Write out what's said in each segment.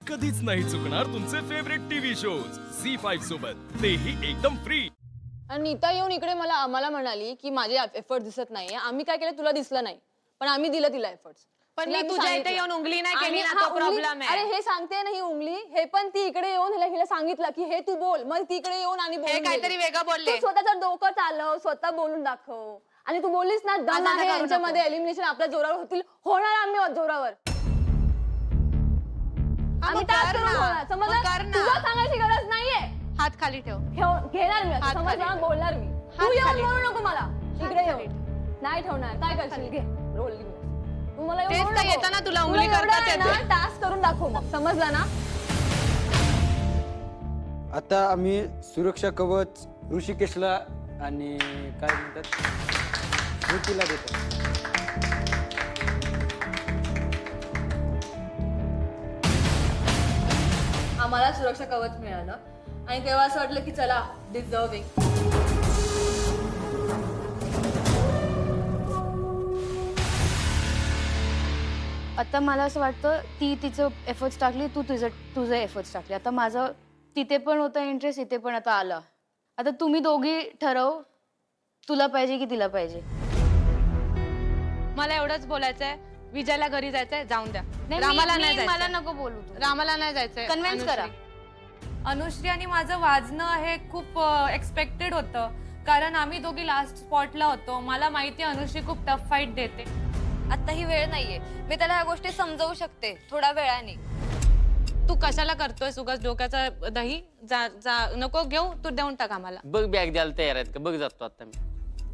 कधीच नाही चुकणार तुमचे फेवरेट टीव्ही शोज झी5 सोबत, तेही एकदम फ्री। आणि नीता येऊन इकडे आम्हाला म्हणाली की माझे एफर्ट दिसत नाहीये, आम्ही काय केलं तुला दिसलं नाही, पण आम्ही दिलं तिला एफर्ट्स। पण मी तुझ्या इथे येऊन उंगली नाही केली ना, तो प्रॉब्लेम आहे। अरे हे सांगते नाही उंगली, हे पण ती इकडे येऊन हिला सांगितलं की हे तू बोल, मग ती इकडे येऊन आणि हे काहीतरी वेगळं बोलले। तू स्वतःचं डोकं चालव, स्वतः बोलून दाखव। आणि तू बोललीस ना दम आहे यांच्यामध्ये, एलिमिनेशन आपल्या जोरावर होतील, होणार आम्ही जोरावर। आम्ही टास्क करून होणार, समजलं? तुला सांगायची गरज नाहीये। हात खाली ठेव। घेणार मी, समजलं? बोलणार मी। तू येऊन बोलू नको मला, इकडे येऊन नाही ठेवणार। काय करशील? घे रोल, तू मला येताना तुला उंगली करताच येते। टास्क करून दाखव मग, समजलं ना? आता आम्ही सुरक्षा कवच ऋषिकेशला आणि काय म्हणतात श्रुतीला देतो। आम्हाला सुरक्षा कवच मिळालं आणि तेव्हा असं वाटलं की चला डिझर्विंग। आता मला असं वाटतं ती तिचं एफर्ट्स टाकली, तू तुझं एफर्ट्स टाकले। आता माझं तिथे पण होतं इंटरेस्ट, इथे पण आता आला। आता तुम्ही दोघी ठरव, तुला पाहिजे की तिला पाहिजे। मला एवढंच बोलायचंय, विजयला घरी जायचंय, जाऊन द्या। नाही, रामाला नाही जायचंय। मला नको बोलू तू, रामाला नाही जायचंय। कन्व्हिन्स करा। अनुश्री आणि माझं वाजणं हे खूप एक्सपेक्टेड होतं, कारण आम्ही दोघी लास्ट स्पॉटला होतो। मला माहिती अनुश्री खूप टफ फाईट देते। आता ही वेळ नाहीये, मी त्याला ह्या गोष्टी समजावू शकते थोड्या वेळाने। तू कशाला करतोय उगाच डोक्याचा दही? नको घेऊ, तू देऊन टाक आम्हाला। बघ बॅग द्यायला तयार आहेत का? बघ जातो आता मी।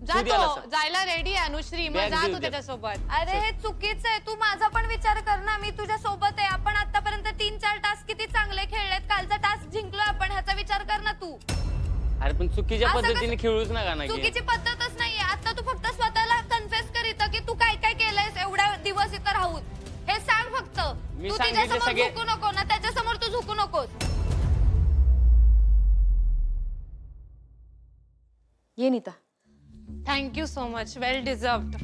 जातो, जायला रेडी आहे अनुश्री, मग जा तू त्याच्यासोबत। अरे हे चुकीचं आहे, तू माझा पण विचार कर ना। मी तुझ्या सोबत आहे, आपण आतापर्यंत 3-4 टास्क किती चांगले खेळलेत, कालचा टास्क जिंकलोय आपण, ह्याचा विचार कर ना तू। अरे पण चुकीच्या पद्धतीने खेळूच नका ना। चुकीची पद्धतच नाहीये। आता तू फक्त स्वतःला कन्फेस कर इथं की तू काय काय केलंयस एवढ्या दिवस इथं राहून, हे सांग फक्त। तू तिच्यासमोर झुकू नको ना, त्याच्यासमोर तू झुकू नकोस। ये नीता। थँक्यू सो मच, वेल डिझर्व्ड।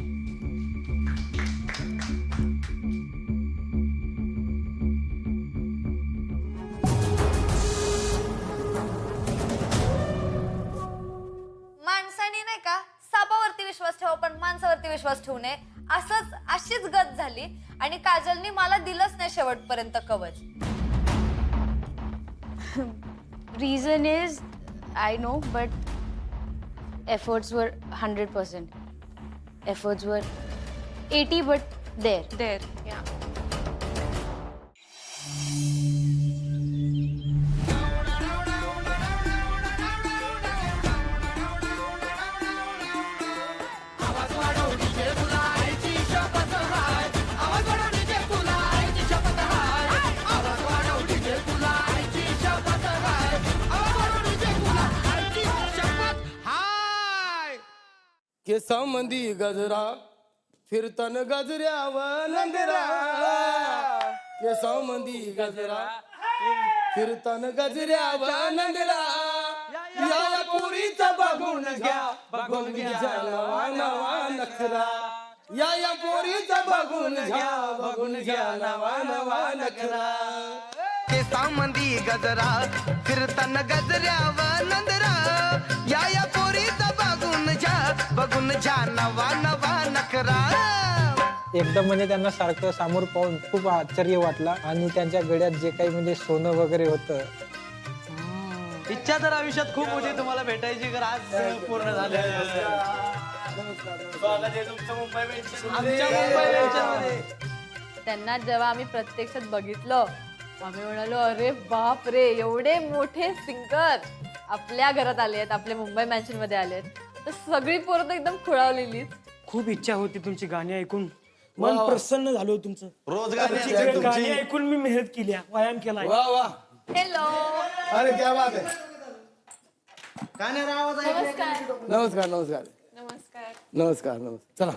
माणसाने नाही का सापावरती विश्वास ठेवा, पण माणसावरती विश्वास ठेवू नये। अशीच गत झाली आणि काजलनी मला दिलंच नाही शेवटपर्यंत कवच। Reason is, I know, but efforts were 100%. Efforts were 80, but there. Yeah. केसांमंदी गजरा फिरतान गजऱ्यावर नंदरा, केसांमंदी गजरा फिरतान गजऱ्यावर नंदरा। या पोरीचा बघून घ्या, बघून घ्या नवा नवा नखरा। या पोरीचा बघून घ्या, बघून घ्या नवा नवा नखरा। केसांमंदी गजरा फिरतान गजऱ्यावर नंदरा। या पोरीचा बघून घ्या नवा नवा नखरा। एकदम म्हणजे त्यांना सारखं समोर पाहून खूप आश्चर्य वाटला आणि त्यांच्या गळ्यात जे काही म्हणजे सोनं वगैरे होतं। इच्छा तर आयुष्यात खूप होती तुम्हाला भेटायची, तर आज पूर्ण झाले। त्यांना जेव्हा आम्ही प्रत्यक्षात बघितलं, आम्ही म्हणालो अरे बाप रे, एवढे मोठे सिंगर आपल्या घरात आले आहेत, आपल्या मुंबई मॅन्शन मध्ये आले आहेत। तर सगळी पोरं एकदम खुळावलेली। खूप इच्छा होती तुमची गाणी ऐकून, मन प्रसन्न झालं तुमचं। रोज गाणी ऐकून मी मेहनत केली, व्यायाम केला। वाह वाह, हेलो, अरे क्या बात है। नमस्कार। नमस्कार नमस्कार नमस्कार। नमस्कार नमस्कार। चला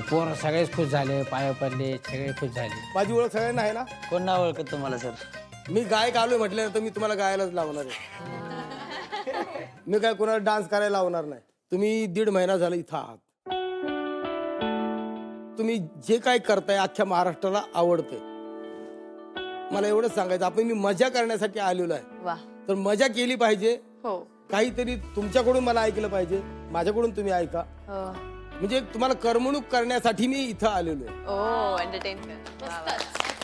पोरं सगळेच खुश झाले, पाया पडले, सगळे खुश झाले। माझी ओळख सगळ्यांना आहे ना? कोण ना ओळखत तुम्हाला सर? मी गायक आलोय म्हटल्यानंतर मी तुम्हाला गायलाच लावणार आहे। मी काय कोणाला डान्स करायला लावणार नाही। तुम्ही 1.5 महिना झाला इथं आहात. तुम्ही जे काय करताय अख्ख्या महाराष्ट्राला आवडतंय. मला एवढंच सांगायचं, आपण मी मजा करण्यासाठी आलेलो आहे, वा. तर मजा केली पाहिजे. हो. काहीतरी तुमच्याकडून मला ऐकलं पाहिजे, माझ्याकडून तुम्ही ऐका. म्हणजे तुम्हाला करमणूक करण्यासाठी मी इथं आलेलो आहे. ओ एंटरटेन कर.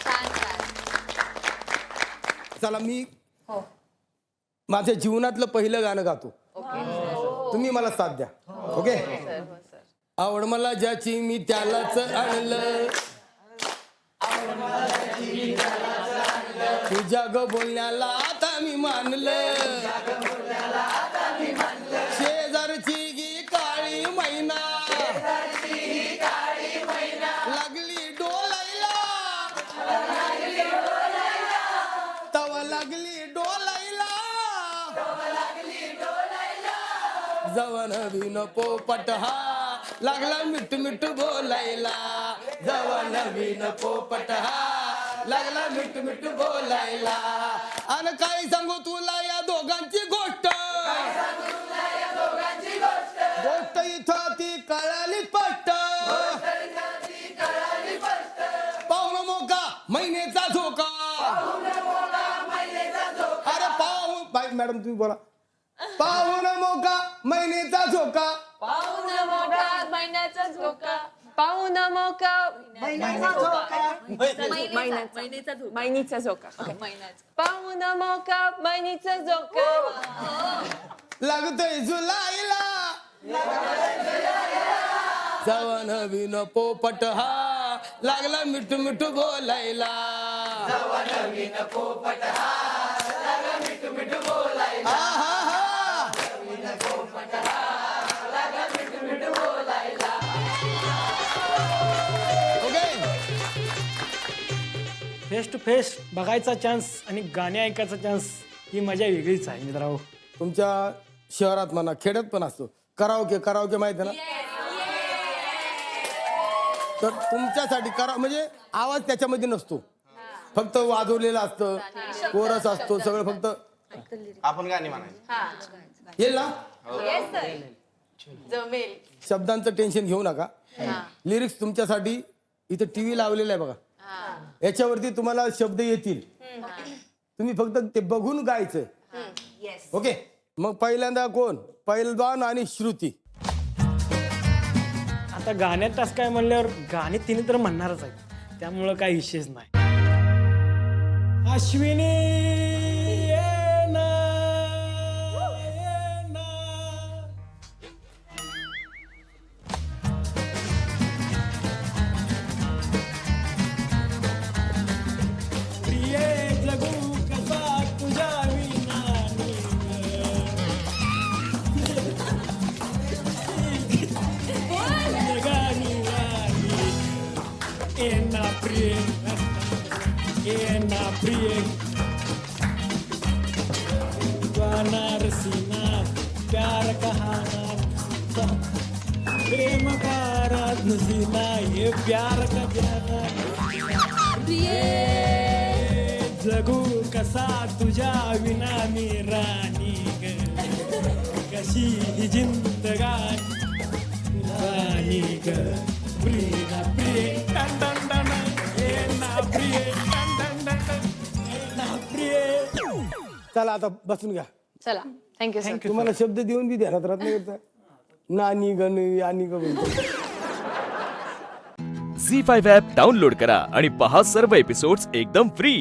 छान छान. चला मी माझ्या जीवनातलं पहिलं गाणं गातो. तुम्ही मला साथ द्या. ओके. आवड मला ज्याची मी त्यालाच आणलं, तुझ्या ग बोलण्याला आता मी मानलं, शेजारची गी काळी मैना लागली डोलायला, तवा लागली डोलायला, जवन विन पोपट हा लागला मिठ मिठ बोलायला, जवन विन पोपट हा लागला मिठ मिठ बोलायला. आणि काय सांगू तुला या दोघांची गोष्ट, गोष्ट इथं ती कळाली स्पष्ट. पाहुणा मोका महिन्याचा झोका, अरे पाहू मॅडम तुम्ही बोला. पाहुणा मोका महिन्याचा झोका, पाहुणा मोका महिन्याचा झोका, पाहुणा मोका महिन्याचा झोका, महिन्याचा झोका, पाहुणा मोका महिन्याचा झोका, लागतोय जुलाईला, जवन विन पोपट हा लागला मिठ मिठ बोलायला, जवन विन पोपट हा लागला मिठ मिठ बोलायला, फेस टू फेस बघायचा चान्स आणि गाणे ऐकायचा चान्स ही मजा वेगळीच आहे मित्रांनो. तुमच्या शहरात म्हणा खेड्यात पण असतो कराओके. कराओके माहिती आहे ना, तर तुमच्यासाठी करा म्हणजे आवाज त्याच्यामध्ये नसतो, फक्त वाजवलेलं असतं, कोरस असतो, सगळं फक्त आपण गाणी म्हणायचं. येईल ना. जमेल. शब्दांचं टेन्शन घेऊ नका. लिरिक्स तुमच्यासाठी इथं टीव्ही लावलेला आहे बघा, याच्यावरती तुम्हाला शब्द येतील, तुम्ही फक्त ते बघून गायचं. ओके. मग पहिल्यांदा कोण, पैलवान आणि श्रुती. आता गाण्यात तास काय म्हणल्यावर गाणे तिने तर म्हणणारच आहे, त्यामुळं काही विशेष नाही. अश्विनी ये ना, ये ना. प्रिये जगू कसा तुझ्या विना Ena priye, ena priye, dwana rasina, प्यार कहाना, प्रेम का राज नसीना, ये प्यार का जाना. प्रिये जगू कसा तुझ्या विना मी राणी ग, कशी ही जिंदगानी राणी ग. प्रिय प्रिय टन टन टन, ये ना प्रिय टन टन टन, ये ना प्रिय. चला आता बसून घ्या. चला थँक्यू सर. तुम्हाला शब्द देऊन बी ध्यानात राहत नाही. नानी गण आणि ग म्हणतो. झी5 ॲप डाउनलोड करा आणि पहा सर्व एपिसोड्स एकदम फ्री.